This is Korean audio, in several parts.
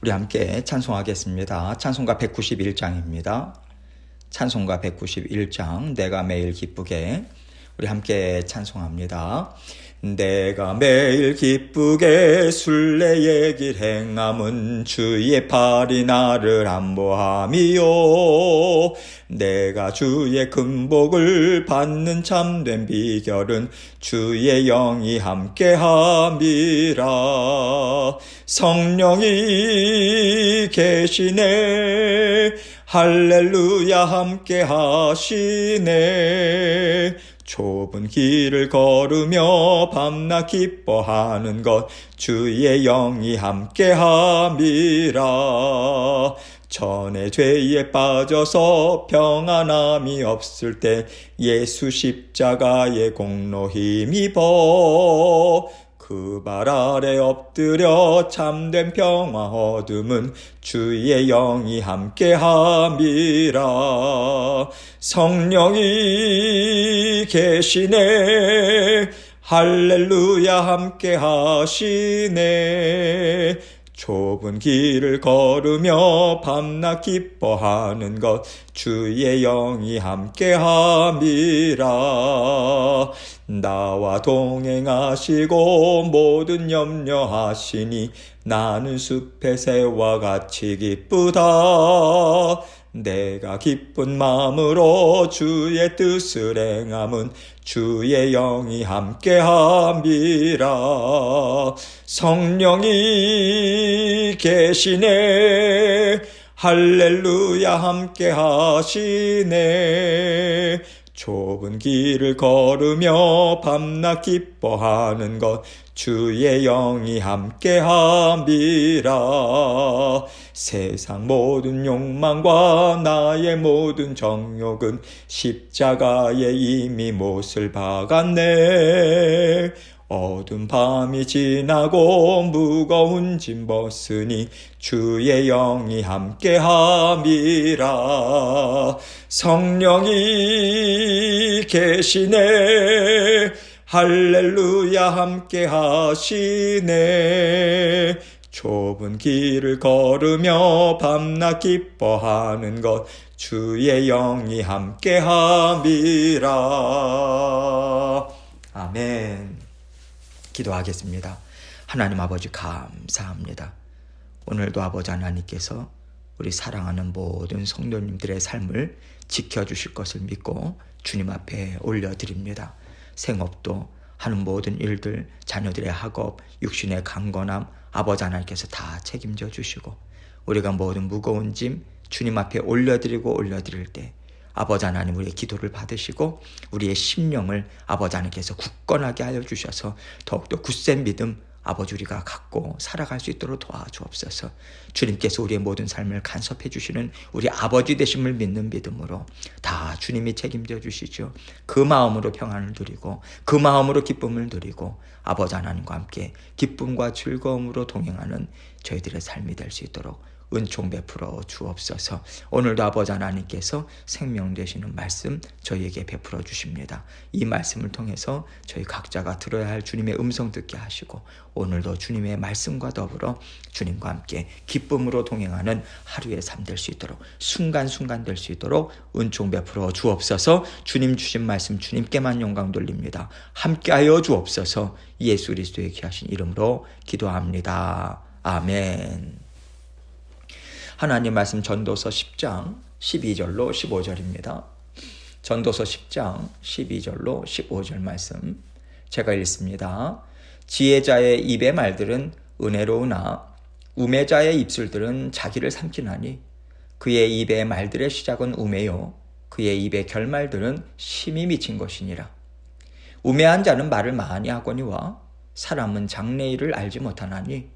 우리 함께 찬송하겠습니다. 찬송가 191장입니다. 찬송가 191장 내가 매일 기쁘게 우리 함께 찬송합니다. 내가 매일 기쁘게 순례의 길 행함은 주의 팔이 나를 안보함이요 내가 주의 금복을 받는 참된 비결은 주의 영이 함께함이라 성령이 계시네 할렐루야 함께 하시네 좁은 길을 걸으며 밤낮 기뻐하는 것 주의 영이 함께함이라 전에 죄에 빠져서 평안함이 없을 때 예수 십자가의 공로 힘입어 그 발 아래 엎드려 참된 평화 얻음은 주의 영이 함께함이라 성령이 계시네 할렐루야 함께 하시네 좁은 길을 걸으며 밤낮 기뻐하는 것 주의 영이 함께함이라 나와 동행하시고 모든 염려하시니 나는 숲의 새와 같이 기쁘다 내가 기쁜 마음으로 주의 뜻을 행함은 주의 영이 함께함이라 성령이 계시네 할렐루야 함께 하시네 좁은 길을 걸으며 밤낮 기뻐하는 것 주의 영이 함께함이라 세상 모든 욕망과 나의 모든 정욕은 십자가에 이미 못을 박았네 어두운 밤이 지나고 무거운 짐 벗으니 주의 영이 함께함이라 성령이 계시네 할렐루야 함께 하시네 좁은 길을 걸으며 밤낮 기뻐하는 것 주의 영이 함께함이라 아멘. 기도하겠습니다. 하나님 아버지 감사합니다. 오늘도 아버지 하나님께서 우리 사랑하는 모든 성도님들의 삶을 지켜주실 것을 믿고 주님 앞에 올려드립니다. 생업도 하는 모든 일들, 자녀들의 학업, 육신의 강건함 아버지 하나님께서 다 책임져 주시고 우리가 모든 무거운 짐 주님 앞에 올려드릴 때 아버지 하나님 우리의 기도를 받으시고 우리의 심령을 아버지 하나님께서 굳건하게 하여 주셔서 더욱더 굳센 믿음 아버지 우리가 갖고 살아갈 수 있도록 도와주옵소서. 주님께서 우리의 모든 삶을 간섭해 주시는 우리 아버지 되심을 믿는 믿음으로 다 주님이 책임져 주시죠. 그 마음으로 평안을 누리고 그 마음으로 기쁨을 누리고 아버지 하나님과 함께 기쁨과 즐거움으로 동행하는 저희들의 삶이 될 수 있도록 은총 베풀어 주옵소서. 오늘도 아버지 하나님께서 생명 되시는 말씀 저희에게 베풀어 주십니다. 이 말씀을 통해서 저희 각자가 들어야 할 주님의 음성 듣게 하시고 오늘도 주님의 말씀과 더불어 주님과 함께 기쁨으로 동행하는 하루의 삶 될 수 있도록 순간순간 될 수 있도록 은총 베풀어 주옵소서. 주님 주신 말씀 주님께만 영광 돌립니다. 함께하여 주옵소서. 예수 그리스도의 귀하신 이름으로 기도합니다. 아멘. 하나님 말씀 전도서 10장 12절로 15절입니다. 전도서 10장 12절로 15절 말씀 제가 읽습니다. 지혜자의 입의 말들은 은혜로우나 우매자의 입술들은 자기를 삼키나니 그의 입의 말들의 시작은 우매요 그의 입의 결말들은 심히 미친 것이니라. 우매한 자는 말을 많이 하거니와 사람은 장래일을 알지 못하나니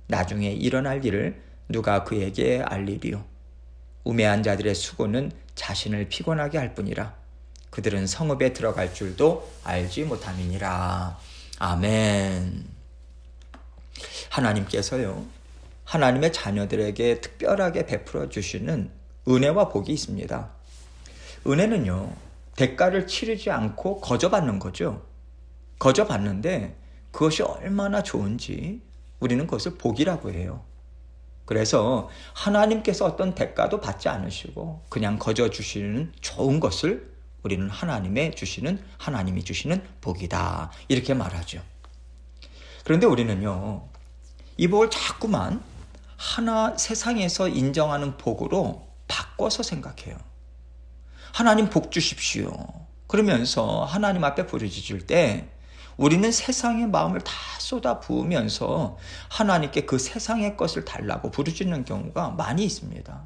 나중에 일어날 일을 누가 그에게 알리리요. 우매한 자들의 수고는 자신을 피곤하게 할 뿐이라 그들은 성읍에 들어갈 줄도 알지 못함이니라. 아멘. 하나님께서요 하나님의 자녀들에게 특별하게 베풀어 주시는 은혜와 복이 있습니다. 은혜는요 대가를 치르지 않고 거저받는 거죠. 거저받는데 그것이 얼마나 좋은지 우리는 그것을 복이라고 해요. 그래서 하나님께서 어떤 대가도 받지 않으시고 그냥 거저 주시는 좋은 것을 우리는 하나님이 주시는 복이다, 이렇게 말하죠. 그런데 우리는요, 이 복을 자꾸만 세상에서 인정하는 복으로 바꿔서 생각해요. 하나님 복 주십시오 그러면서 하나님 앞에 부르짖을 때 우리는 세상의 마음을 다 쏟아 부으면서 하나님께 그 세상의 것을 달라고 부르짖는 경우가 많이 있습니다.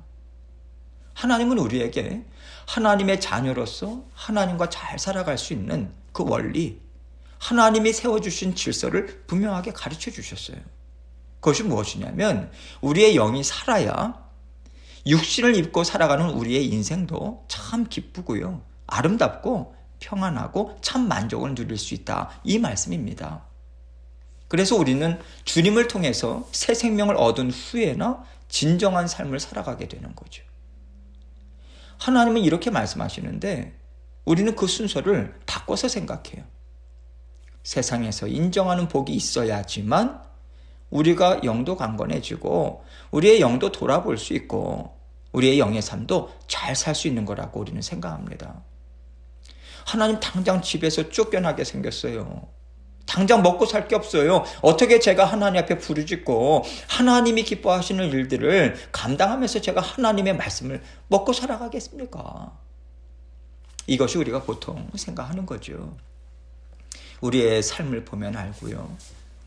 하나님은 우리에게 하나님의 자녀로서 하나님과 잘 살아갈 수 있는 그 원리, 하나님이 세워주신 질서를 분명하게 가르쳐 주셨어요. 그것이 무엇이냐면 우리의 영이 살아야 육신을 입고 살아가는 우리의 인생도 참 기쁘고요, 아름답고 평안하고 참 만족을 누릴 수 있다, 이 말씀입니다. 그래서 우리는 주님을 통해서 새 생명을 얻은 후에나 진정한 삶을 살아가게 되는 거죠. 하나님은 이렇게 말씀하시는데 우리는 그 순서를 바꿔서 생각해요. 세상에서 인정하는 복이 있어야지만 우리가 영도 강건해지고 우리의 영도 돌아볼 수 있고 우리의 영의 삶도 잘 살 수 있는 거라고 우리는 생각합니다. 하나님 당장 집에서 쫓겨나게 생겼어요. 당장 먹고 살 게 없어요. 어떻게 제가 하나님 앞에 부르짖고 하나님이 기뻐하시는 일들을 감당하면서 제가 하나님의 말씀을 먹고 살아가겠습니까? 이것이 우리가 보통 생각하는 거죠. 우리의 삶을 보면 알고요,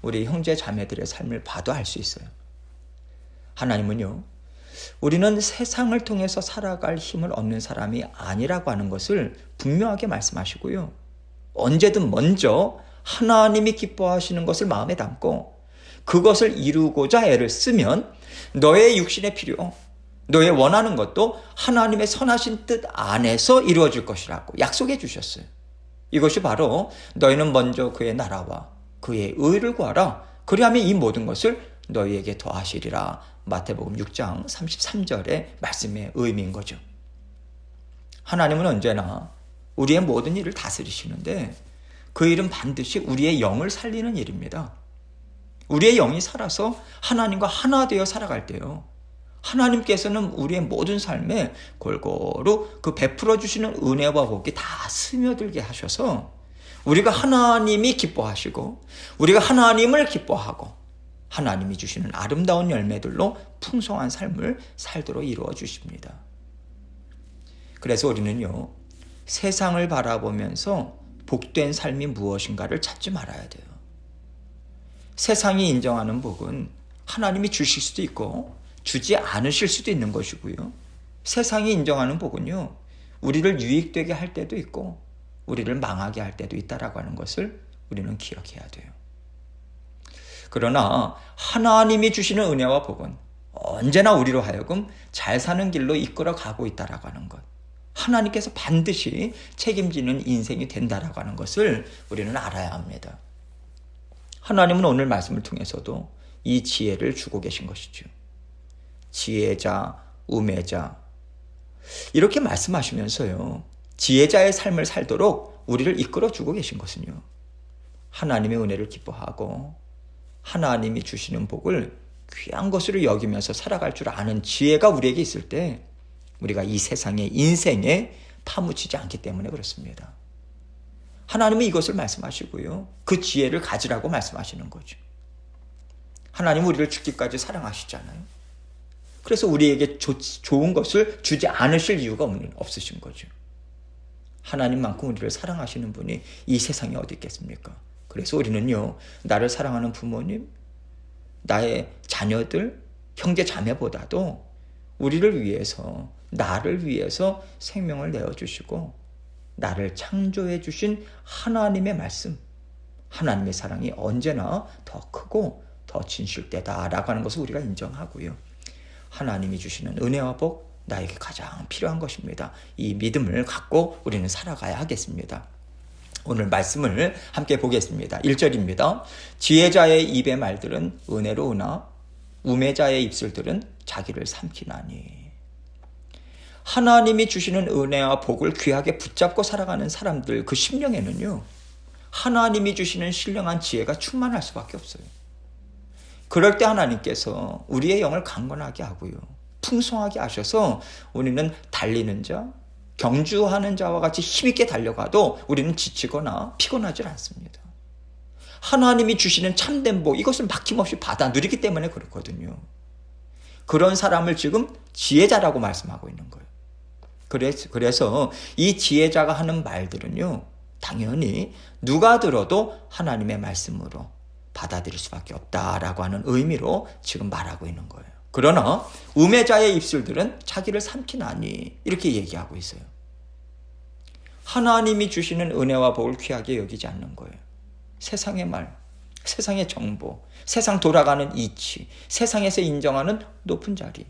우리 형제 자매들의 삶을 봐도 알 수 있어요. 하나님은요, 우리는 세상을 통해서 살아갈 힘을 얻는 사람이 아니라고 하는 것을 분명하게 말씀하시고요, 언제든 먼저 하나님이 기뻐하시는 것을 마음에 담고 그것을 이루고자 애를 쓰면 너의 육신의 필요, 너의 원하는 것도 하나님의 선하신 뜻 안에서 이루어질 것이라고 약속해 주셨어요. 이것이 바로 너희는 먼저 그의 나라와 그의 의를 구하라, 그리하면 이 모든 것을 너희에게 더하시리라, 마태복음 6장 33절의 말씀의 의미인 거죠. 하나님은 언제나 우리의 모든 일을 다스리시는데 그 일은 반드시 우리의 영을 살리는 일입니다. 우리의 영이 살아서 하나님과 하나 되어 살아갈 때요, 하나님께서는 우리의 모든 삶에 골고루 그 베풀어 주시는 은혜와 복이 다 스며들게 하셔서 우리가 하나님이 기뻐하시고 우리가 하나님을 기뻐하고 하나님이 주시는 아름다운 열매들로 풍성한 삶을 살도록 이루어 주십니다. 그래서 우리는요, 세상을 바라보면서 복된 삶이 무엇인가를 찾지 말아야 돼요. 세상이 인정하는 복은 하나님이 주실 수도 있고 주지 않으실 수도 있는 것이고요, 세상이 인정하는 복은요, 우리를 유익되게 할 때도 있고 우리를 망하게 할 때도 있다라고 하는 것을 우리는 기억해야 돼요. 그러나 하나님이 주시는 은혜와 복은 언제나 우리로 하여금 잘 사는 길로 이끌어 가고 있다라고 하는 것, 하나님께서 반드시 책임지는 인생이 된다라고 하는 것을 우리는 알아야 합니다. 하나님은 오늘 말씀을 통해서도 이 지혜를 주고 계신 것이죠. 지혜자, 우매자, 이렇게 말씀하시면서요, 지혜자의 삶을 살도록 우리를 이끌어 주고 계신 것은요, 하나님의 은혜를 기뻐하고 하나님이 주시는 복을 귀한 것으로 여기면서 살아갈 줄 아는 지혜가 우리에게 있을 때 우리가 이 세상의 인생에 파묻히지 않기 때문에 그렇습니다. 하나님은 이것을 말씀하시고요, 그 지혜를 가지라고 말씀하시는 거죠. 하나님은 우리를 죽기까지 사랑하시잖아요. 그래서 우리에게 좋은 것을 주지 않으실 이유가 없으신 거죠. 하나님만큼 우리를 사랑하시는 분이 이 세상에 어디 있겠습니까? 그래서 우리는요, 나를 사랑하는 부모님, 나의 자녀들, 형제 자매보다도 우리를 위해서, 나를 위해서 생명을 내어주시고 나를 창조해 주신 하나님의 말씀, 하나님의 사랑이 언제나 더 크고 더 진실되다라고 하는 것을 우리가 인정하고요, 하나님이 주시는 은혜와 복, 나에게 가장 필요한 것입니다. 이 믿음을 갖고 우리는 살아가야 하겠습니다. 오늘 말씀을 함께 보겠습니다. 1절입니다. 지혜자의 입의 말들은 은혜로우나 우매자의 입술들은 자기를 삼키나니. 하나님이 주시는 은혜와 복을 귀하게 붙잡고 살아가는 사람들, 그 심령에는요, 하나님이 주시는 신령한 지혜가 충만할 수밖에 없어요. 그럴 때 하나님께서 우리의 영을 강건하게 하고요, 풍성하게 하셔서 우리는 달리는 자, 경주하는 자와 같이 힘있게 달려가도 우리는 지치거나 피곤하지 않습니다. 하나님이 주시는 참된 복, 이것을 막힘없이 받아 누리기 때문에 그렇거든요. 그런 사람을 지금 지혜자라고 말씀하고 있는 거예요. 그래서 이 지혜자가 하는 말들은요, 당연히 누가 들어도 하나님의 말씀으로 받아들일 수밖에 없다라고 하는 의미로 지금 말하고 있는 거예요. 그러나 우매자의 입술들은 자기를 삼키나니 이렇게 얘기하고 있어요. 하나님이 주시는 은혜와 복을 귀하게 여기지 않는 거예요. 세상의 말, 세상의 정보, 세상 돌아가는 이치, 세상에서 인정하는 높은 자리,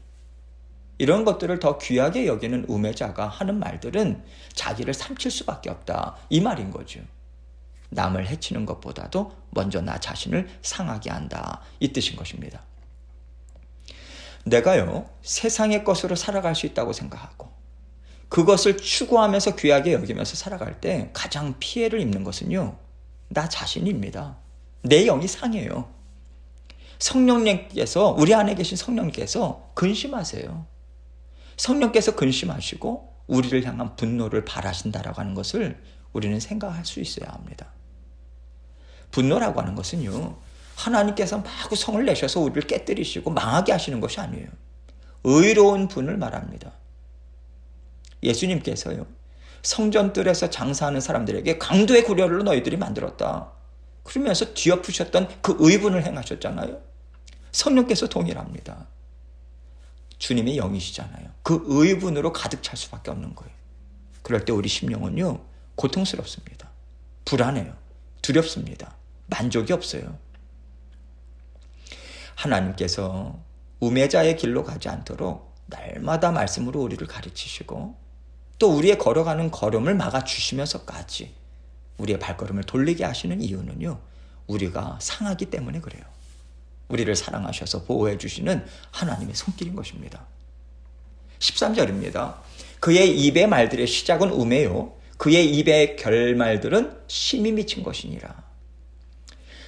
이런 것들을 더 귀하게 여기는 우매자가 하는 말들은 자기를 삼킬 수밖에 없다, 이 말인 거죠. 남을 해치는 것보다도 먼저 나 자신을 상하게 한다, 이 뜻인 것입니다. 내가요, 세상의 것으로 살아갈 수 있다고 생각하고 그것을 추구하면서 귀하게 여기면서 살아갈 때 가장 피해를 입는 것은요, 나 자신입니다. 내 영이 상해요. 성령님께서, 우리 안에 계신 성령님께서 근심하세요. 성령께서 근심하시고 우리를 향한 분노를 발하신다라고 하는 것을 우리는 생각할 수 있어야 합니다. 분노라고 하는 것은요, 하나님께서 마구 성을 내셔서 우리를 깨뜨리시고 망하게 하시는 것이 아니에요. 의로운 분을 말합니다. 예수님께서요, 성전뜰에서 장사하는 사람들에게 강도의 구려를 너희들이 만들었다, 그러면서 뒤엎으셨던 그 의분을 행하셨잖아요. 성령께서 동일합니다. 주님의 영이시잖아요. 그 의분으로 가득 찰 수밖에 없는 거예요. 그럴 때 우리 심령은요, 고통스럽습니다. 불안해요. 두렵습니다. 만족이 없어요. 하나님께서 우매자의 길로 가지 않도록 날마다 말씀으로 우리를 가르치시고 또 우리의 걸어가는 걸음을 막아주시면서까지 우리의 발걸음을 돌리게 하시는 이유는요, 우리가 상하기 때문에 그래요. 우리를 사랑하셔서 보호해 주시는 하나님의 손길인 것입니다. 13절입니다. 그의 입의 말들의 시작은 우매요, 그의 입의 결말들은 심히 미친 것이니라.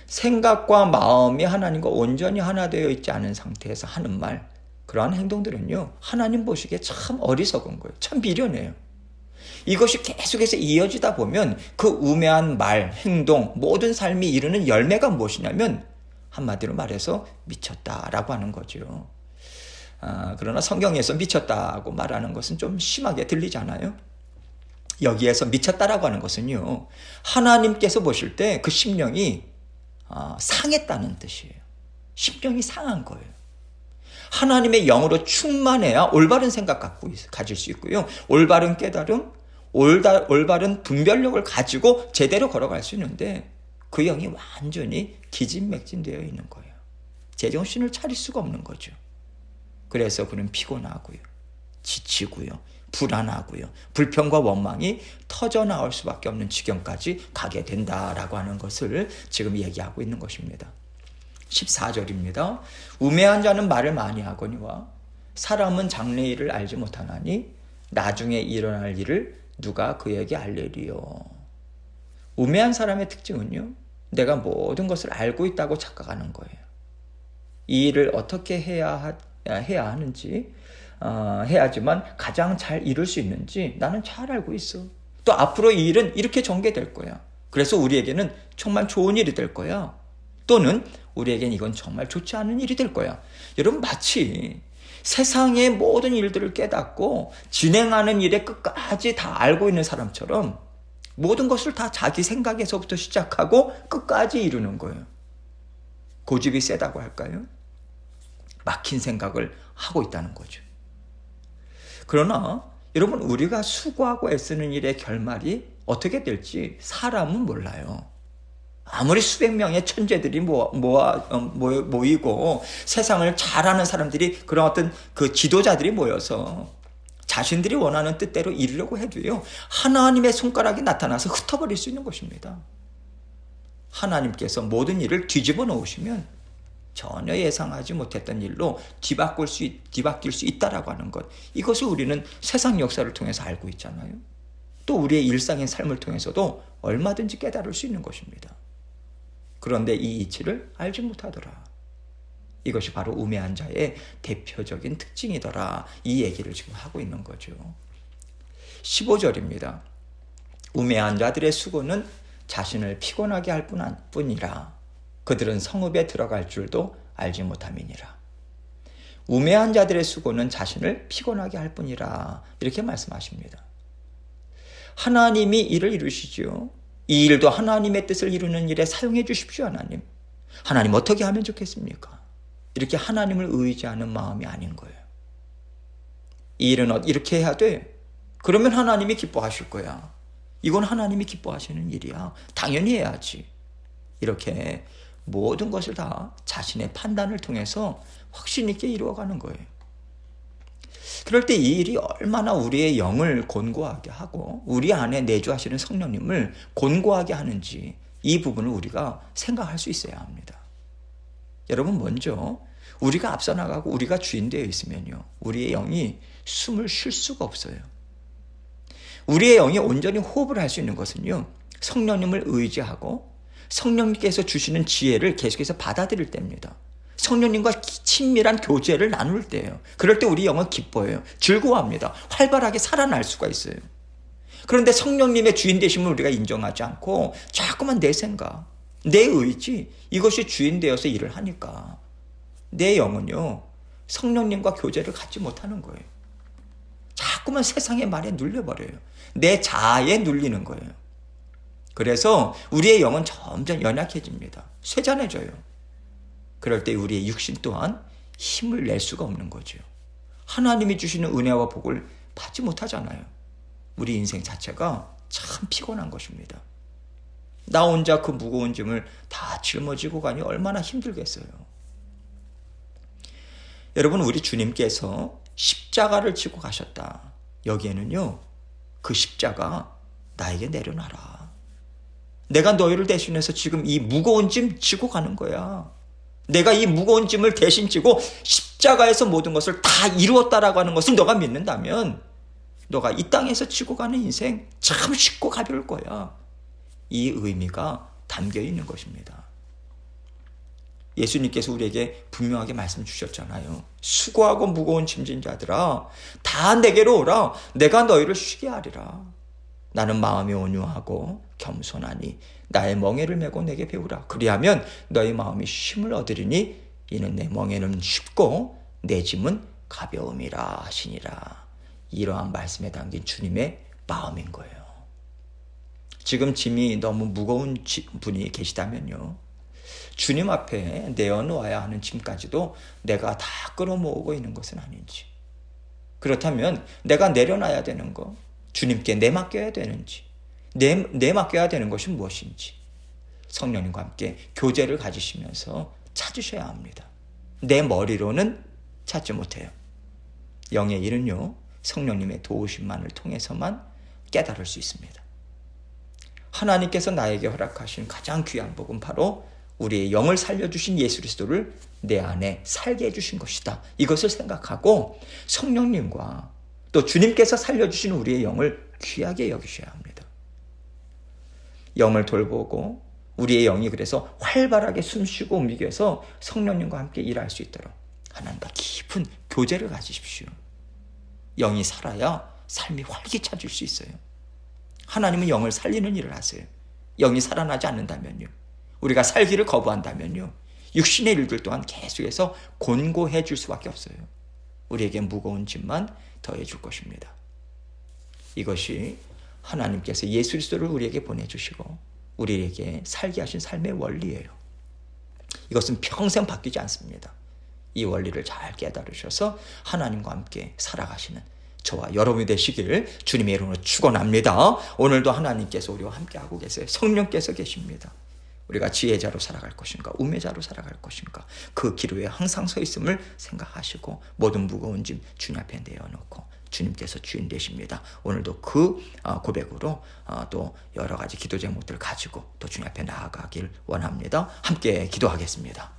생각과 마음이 하나님과 온전히 하나 되어 있지 않은 상태에서 하는 말, 그러한 행동들은요, 하나님 보시기에 참 어리석은 거예요. 참 미련해요. 이것이 계속해서 이어지다 보면 그 우매한 말, 행동, 모든 삶이 이루는 열매가 무엇이냐면 한마디로 말해서 미쳤다라고 하는 거죠. 그러나 성경에서 미쳤다고 말하는 것은 좀 심하게 들리잖아요. 여기에서 미쳤다라고 하는 것은요, 하나님께서 보실 때 그 심령이 상했다는 뜻이에요. 심령이 상한 거예요. 하나님의 영으로 충만해야 올바른 생각 가질 수 있고요, 올바른 깨달음, 올바른 분별력을 가지고 제대로 걸어갈 수 있는데 그 영이 완전히 기진맥진되어 있는 거예요. 제정신을 차릴 수가 없는 거죠. 그래서 그는 피곤하고요, 지치고요, 불안하고요, 불평과 원망이 터져나올 수밖에 없는 지경까지 가게 된다라고 하는 것을 지금 얘기하고 있는 것입니다. 14절입니다. 우매한 자는 말을 많이 하거니와 사람은 장래 일을 알지 못하나니 나중에 일어날 일을 누가 그에게 알리리요. 우매한 사람의 특징은요, 내가 모든 것을 알고 있다고 착각하는 거예요. 이 일을 어떻게 해야 하는지, 해야지만 가장 잘 이룰 수 있는지 나는 잘 알고 있어. 또 앞으로 이 일은 이렇게 전개될 거야. 그래서 우리에게는 정말 좋은 일이 될 거야. 또는 우리에겐 이건 정말 좋지 않은 일이 될 거야. 여러분, 마치 세상의 모든 일들을 깨닫고 진행하는 일의 끝까지 다 알고 있는 사람처럼 모든 것을 다 자기 생각에서부터 시작하고 끝까지 이루는 거예요. 고집이 세다고 할까요? 막힌 생각을 하고 있다는 거죠. 그러나 여러분, 우리가 수고하고 애쓰는 일의 결말이 어떻게 될지 사람은 몰라요. 아무리 수백 명의 천재들이 모이고 세상을 잘 아는 사람들이, 그런 어떤 그 지도자들이 모여서 자신들이 원하는 뜻대로 이루려고 해도요, 하나님의 손가락이 나타나서 흩어버릴 수 있는 것입니다. 하나님께서 모든 일을 뒤집어 놓으시면 전혀 예상하지 못했던 일로 뒤바뀔 수 있다라고 하는 것, 이것을 우리는 세상 역사를 통해서 알고 있잖아요. 또 우리의 일상의 삶을 통해서도 얼마든지 깨달을 수 있는 것입니다. 그런데 이 이치를 알지 못하더라. 이것이 바로 우매한 자의 대표적인 특징이더라. 이 얘기를 지금 하고 있는 거죠. 15절입니다. 우매한 자들의 수고는 자신을 피곤하게 할 뿐이라. 그들은 성읍에 들어갈 줄도 알지 못함이니라. 우매한 자들의 수고는 자신을 피곤하게 할 뿐이라. 이렇게 말씀하십니다. 하나님이 일을 이루시죠. 이 일도 하나님의 뜻을 이루는 일에 사용해 주십시오. 하나님 어떻게 하면 좋겠습니까? 이렇게 하나님을 의지하는 마음이 아닌 거예요. 이 일은 이렇게 해야 돼. 그러면 하나님이 기뻐하실 거야. 이건 하나님이 기뻐하시는 일이야. 당연히 해야지. 이렇게 모든 것을 다 자신의 판단을 통해서 확신 있게 이루어가는 거예요. 그럴 때 이 일이 얼마나 우리의 영을 곤고하게 하고 우리 안에 내주하시는 성령님을 곤고하게 하는지 이 부분을 우리가 생각할 수 있어야 합니다. 여러분, 먼저 우리가 앞서 나가고 우리가 주인 되어 있으면요, 우리의 영이 숨을 쉴 수가 없어요. 우리의 영이 온전히 호흡을 할 수 있는 것은요, 성령님을 의지하고 성령님께서 주시는 지혜를 계속해서 받아들일 때입니다. 성령님과 친밀한 교제를 나눌 때예요. 그럴 때 우리 영은 기뻐해요. 즐거워합니다. 활발하게 살아날 수가 있어요. 그런데 성령님의 주인 되심을 우리가 인정하지 않고 자꾸만 내 생각, 내 의지, 이것이 주인 되어서 일을 하니까 내 영은요, 성령님과 교제를 갖지 못하는 거예요. 자꾸만 세상의 말에 눌려버려요. 내 자아에 눌리는 거예요. 그래서 우리의 영은 점점 연약해집니다. 쇠잔해져요. 그럴 때 우리의 육신 또한 힘을 낼 수가 없는 거죠. 하나님이 주시는 은혜와 복을 받지 못하잖아요. 우리 인생 자체가 참 피곤한 것입니다. 나 혼자 그 무거운 짐을 다 짊어지고 가니 얼마나 힘들겠어요. 여러분, 우리 주님께서 십자가를 지고 가셨다. 여기에는요, 그 십자가 나에게 내려놔라. 내가 너희를 대신해서 지금 이 무거운 짐 지고 가는 거야. 내가 이 무거운 짐을 대신 지고 십자가에서 모든 것을 다 이루었다라고 하는 것을 너가 믿는다면 너가 이 땅에서 지고 가는 인생 참 쉽고 가벼울 거야. 이 의미가 담겨 있는 것입니다. 예수님께서 우리에게 분명하게 말씀 주셨잖아요. 수고하고 무거운 짐진 자들아, 다 내게로 오라. 내가 너희를 쉬게 하리라. 나는 마음이 온유하고 겸손하니 나의 멍에를 메고 내게 배우라. 그리하면 너희 마음이 쉼을 얻으리니 이는 내 멍에는 쉽고 내 짐은 가벼움이라 하시니라. 이러한 말씀에 담긴 주님의 마음인 거예요. 지금 짐이 너무 무거운 분이 계시다면요, 주님 앞에 내어놓아야 하는 짐까지도 내가 다 끌어모으고 있는 것은 아닌지, 그렇다면 내가 내려놔야 되는 거, 주님께 내맡겨야 되는지, 내맡겨야 되는 것이 무엇인지 성령님과 함께 교제를 가지시면서 찾으셔야 합니다. 내 머리로는 찾지 못해요. 영의 일은요, 성령님의 도우심만을 통해서만 깨달을 수 있습니다. 하나님께서 나에게 허락하신 가장 귀한 복은 바로 우리의 영을 살려주신 예수 그리스도를 내 안에 살게 해주신 것이다. 이것을 생각하고 성령님과 또 주님께서 살려주신 우리의 영을 귀하게 여기셔야 합니다. 영을 돌보고 우리의 영이 그래서 활발하게 숨쉬고 움직여서 성령님과 함께 일할 수 있도록 하나님과 깊은 교제를 가지십시오. 영이 살아야 삶이 활기차질 수 있어요. 하나님은 영을 살리는 일을 하세요. 영이 살아나지 않는다면요, 우리가 살기를 거부한다면요, 육신의 일들 또한 계속해서 곤고해 줄 수밖에 없어요. 우리에게 무거운 짐만 더해 줄 것입니다. 이것이 하나님께서 예수 그리스도를 우리에게 보내주시고 우리에게 살게 하신 삶의 원리예요. 이것은 평생 바뀌지 않습니다. 이 원리를 잘 깨달으셔서 하나님과 함께 살아가시는 저와 여러분이 되시길 주님의 이름으로 축원합니다. 오늘도 하나님께서 우리와 함께하고 계세요. 성령께서 계십니다. 우리가 지혜자로 살아갈 것인가, 우매자로 살아갈 것인가, 그 길 위에 항상 서 있음을 생각하시고 모든 무거운 짐 주님 앞에 내어놓고 주님께서 주인 되십니다. 오늘도 그 고백으로 또 여러 가지 기도 제목들을 가지고 또 주님 앞에 나아가길 원합니다. 함께 기도하겠습니다.